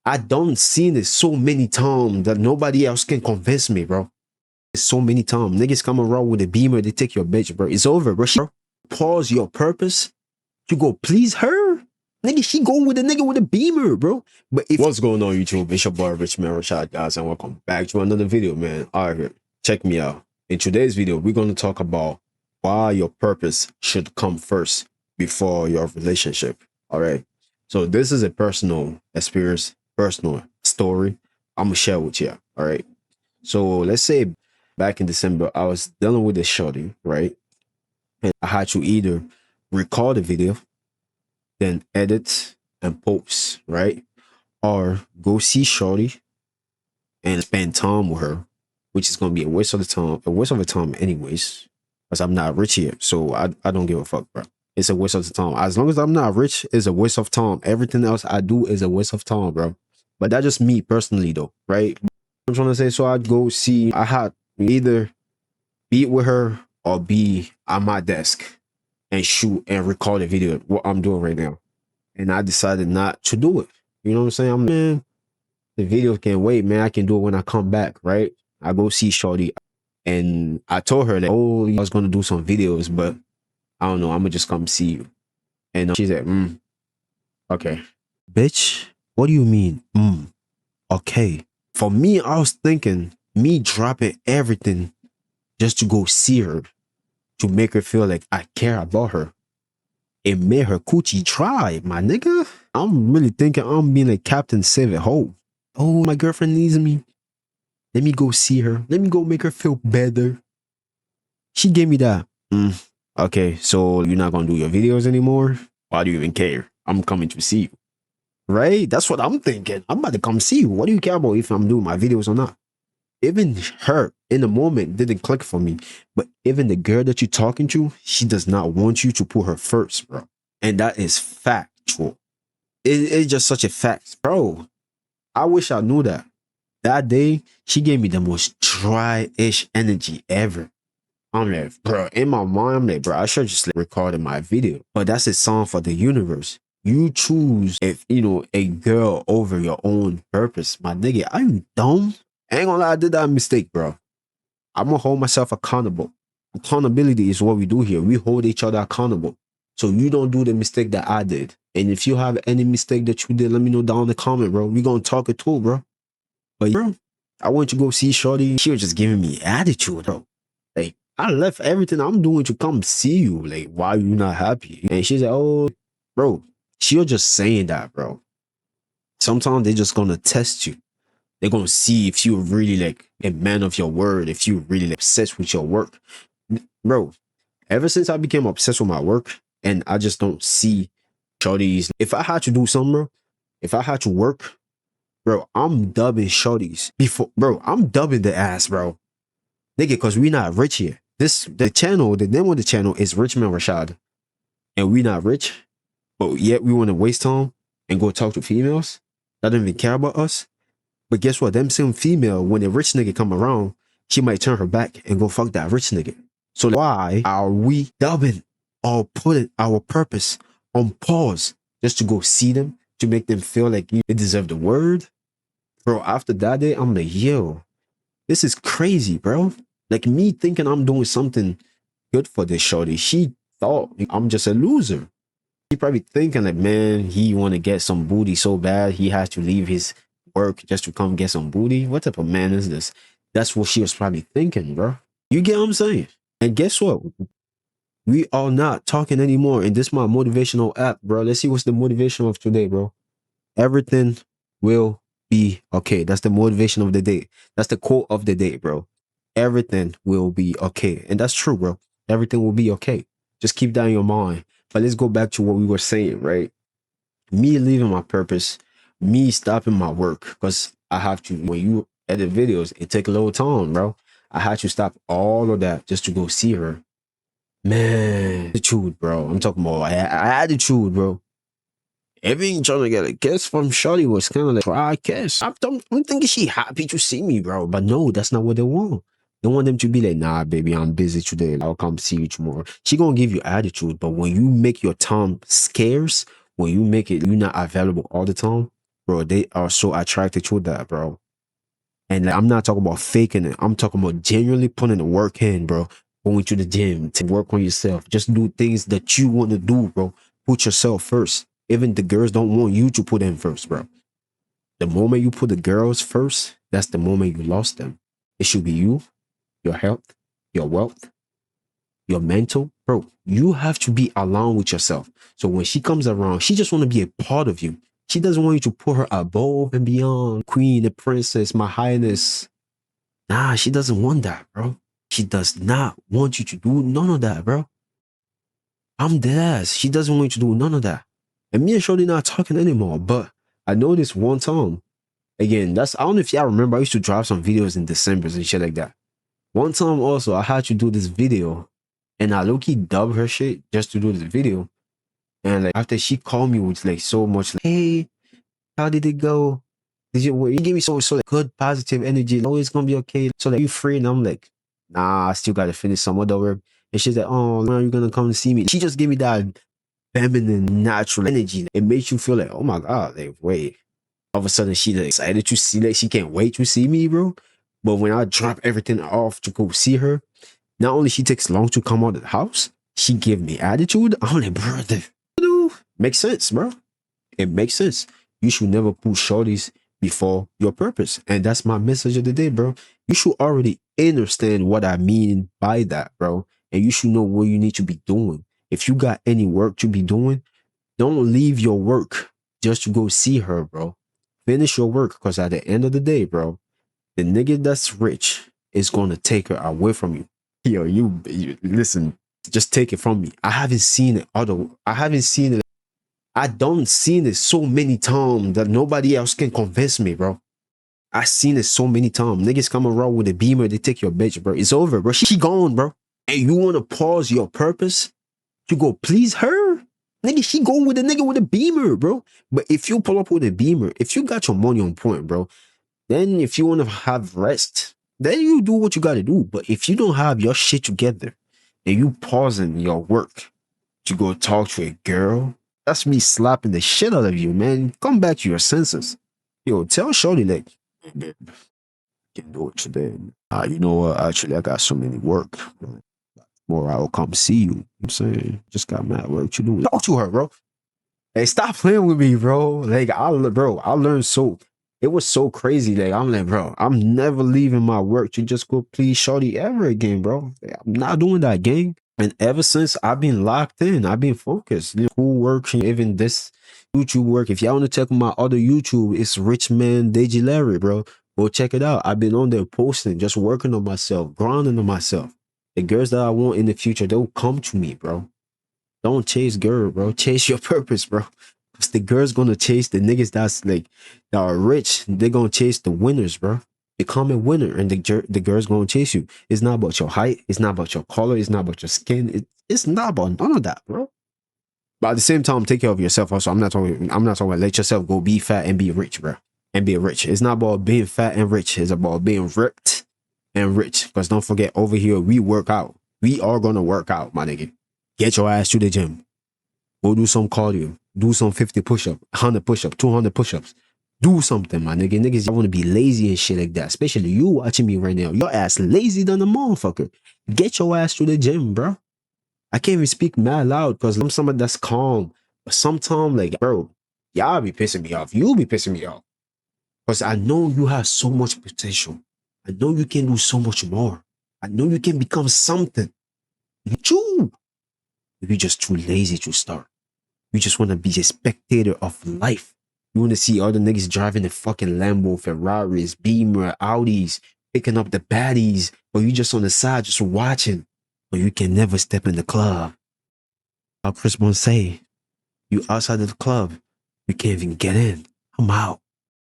I done seen it so many times that nobody else can convince me, bro. So many times. Niggas come around with a beamer, they take your bitch, bro. It's over, bro. She pause your purpose to go please her. Nigga, she go with a nigga with a beamer, bro. But if what's going on, YouTube? It's your boy Richman Rashad, guys, and welcome back to another video, man. All right, check me out. In today's video, we're going to talk about why your purpose should come first before your relationship. All right. So this is a personal experience, personal story I'm gonna share with you. All right. So let's say back in December, I was dealing with a shorty, right? And I had to either record the video, then edit and post, right? Or go see shorty and spend time with her, which is gonna be a waste of the time anyways, because I'm not rich yet. So I don't give a fuck, bro. It's a waste of the time. As long as I'm not rich, it's a waste of time. Everything else I do is a waste of time, bro. But that's just me personally though, right? I'm trying to say, so I'd go see, I had either be with her or be at my desk and shoot and record a video, what I'm doing right now. And I decided not to do it. You know what I'm saying? I'm, man, the video can wait, man. I can do it when I come back, right? I go see shorty and I told her that, oh, I was going to do some videos, but I don't know, I'm gonna just come see you. And she said, okay. Bitch, what do you mean? Okay. For me, I was thinking me dropping everything just to go see her, to make her feel like I care about her. It made her coochie dry, my nigga. I'm really thinking I'm being a Captain Save It Ho. Oh, my girlfriend needs me. Let me go see her. Let me go make her feel better. She gave me that. Okay, so you're not gonna do your videos anymore? Why do you even care? I'm coming to see you. Right? That's what I'm thinking. I'm about to come see you. What do you care about if I'm doing my videos or not? Even her in the moment didn't click for me. But even the girl that you're talking to, she does not want you to put her first, bro. And that is factual. It's just such a fact. Bro, I wish I knew that. That day, she gave me the most dry-ish energy ever. I'm like, bro, in my mind, I'm like, bro, I should just recorded my video. But that's a song for the universe. You choose, if you know, a girl over your own purpose. My nigga, are you dumb? I ain't gonna lie, I did that mistake, bro. I'm gonna hold myself accountable. Accountability is what we do here. We hold each other accountable. So you don't do the mistake that I did. And if you have any mistake that you did, let me know down in the comment, bro. We gonna talk it too, bro. But bro, I went to go see shorty. She was just giving me attitude, bro. Like, I left everything I'm doing to come see you. Like, why are you not happy? And she's like, oh, bro, she was just saying that, bro. Sometimes they're just gonna test you. They're gonna see if you're really like a man of your word, if you're really like, obsessed with your work. Bro, ever since I became obsessed with my work and I just don't see shorties. If I had to do something, bro, if I had to work, bro, I'm dubbing shorties. Bro, I'm dubbing the ass, bro. Nigga, because we not rich here. The channel, the name of the channel is Richman Rashad. And we not rich, but yet we want to waste time and go talk to females that don't even care about us. But guess what? Them same female, when a rich nigga come around, she might turn her back and go fuck that rich nigga. So why are we dubbing or putting our purpose on pause just to go see them, to make them feel like they deserve the word? Bro, after that day, I'm like, yo, this is crazy, bro. Like me thinking I'm doing something good for this shorty. She thought I'm just a loser. He probably thinking like, man, he want to get some booty so bad he has to leave his work just to come get some booty. What type of man is this? That's what she was probably thinking, bro. You get what I'm saying? And guess what? We are not talking anymore. And this is my motivational app, bro. Let's see what's the motivation of today, bro. Everything will be okay. That's the motivation of the day. That's the quote of the day, bro. Everything will be okay. And that's true, bro. Everything will be okay. Just keep that in your mind. But let's go back to what we were saying, right? Me leaving my purpose, me stopping my work, because I have to, when you edit videos, it take a little time, bro. I had to stop all of that just to go see her. Man, attitude, bro. I'm talking about attitude, bro. Even trying to get a kiss from shorty was kind of like, I kiss. I'm thinking she happy to see me, bro. But no, that's not what they want. They want them to be like, nah, baby, I'm busy today. I'll come see you tomorrow. She gonna give you attitude. But when you make your time scarce, when you make it, you're not available all the time, bro, they are so attracted to that, bro. And like, I'm not talking about faking it. I'm talking about genuinely putting the work in, bro. Going to the gym to work on yourself. Just do things that you want to do, bro. Put yourself first. Even the girls don't want you to put them first, bro. The moment you put the girls first, that's the moment you lost them. It should be you, your health, your wealth, your mental. Bro, you have to be alone with yourself. So when she comes around, she just want to be a part of you. She doesn't want you to put her above and beyond. Queen, the princess, my highness. Nah, she doesn't want that, bro. She does not want you to do none of that, bro. I'm dead ass. She doesn't want you to do none of that. And me and Shorty not talking anymore. But I know this one time. Again, I don't know if y'all remember, I used to drop some videos in December and shit like that. One time also, I had to do this video. And I low-key dubbed her shit just to do this video. And like after she called me with like so much like, hey, how did it go? You give me so like, good positive energy. Oh, it's gonna be okay. So like you free? And I'm like, nah, I still gotta finish some other work. And she's like, oh, when are you gonna come and see me? She just gave me that feminine natural energy. It makes you feel like, oh my God, like wait. All of a sudden she like excited to see, like she can't wait to see me, bro. But when I drop everything off to go see her, not only she takes long to come out of the house, she give me attitude. I'm like, brother, makes sense, bro. It makes sense. You should never put shorties before your purpose. And that's my message of the day, bro. You should already understand what I mean by that, bro. And you should know what you need to be doing. If you got any work to be doing, don't leave your work just to go see her, bro. Finish your work, because at the end of the day, bro, the nigga that's rich is going to take her away from you. Yo, you listen, just take it from me. I haven't seen it. I don't seen it so many times that nobody else can convince me, bro. I seen it so many times. Niggas come around with a beamer, they take your bitch, bro. It's over, bro. She gone, bro. And you want to pause your purpose to go please her? Nigga, she go with a nigga with a beamer, bro. But if you pull up with a beamer, if you got your money on point, bro, then if you want to have rest, then you do what you got to do. But if you don't have your shit together and you pausing your work to go talk to a girl, that's me slapping the shit out of you, man. Come back to your senses. Yo, tell Shorty, like, can't do it today. You know what? Actually, I got so many work. More, I'll come see you. I'm saying, just got mad work. You doing? Talk to her, bro. Hey, stop playing with me, bro. Like, I learned so. It was so crazy. Like, I'm like, bro, I'm never leaving my work to just go please Shorty ever again, bro. I'm not doing that, gang. And ever since, I've been locked in. I've been focused. You know, cool work, even this YouTube work. If y'all want to check my other YouTube, it's Rich Man Deji Larry, bro. Go check it out. I've been on there posting, just working on myself, grinding on myself. The girls that I want in the future, they'll come to me, bro. Don't chase girl, bro. Chase your purpose, bro. Because the girls gonna chase the niggas that's like, that are rich. They're gonna chase the winners, bro. Become a winner, and the girls gonna chase you. It's not about your height. It's not about your color. It's not about your skin. It's not about none of that, bro. But at the same time, take care of yourself also. I'm not talking about let yourself go be fat and be rich, bro. And be rich. It's not about being fat and rich. It's about being ripped and rich. Because don't forget, over here, we work out. We are gonna work out, my nigga. Get your ass to the gym. Go do some cardio. Do some 50 push-ups, 100 push-ups, 200 push-ups. Do something, my nigga. Niggas, y'all want to be lazy and shit like that. Especially you watching me right now. Your ass lazy than a motherfucker. Get your ass to the gym, bro. I can't even speak mad loud because I'm somebody that's calm. But sometimes, like, bro, y'all be pissing me off. You be pissing me off. Because I know you have so much potential. I know you can do so much more. I know you can become something. You just too lazy to start. You just want to be a spectator of life. You want to see other niggas driving the fucking Lambo, Ferraris, Beamer, Audis, picking up the baddies, or you just on the side just watching, but you can never step in the club. How Chris Brown say, you outside of the club, you can't even get in. I'm out.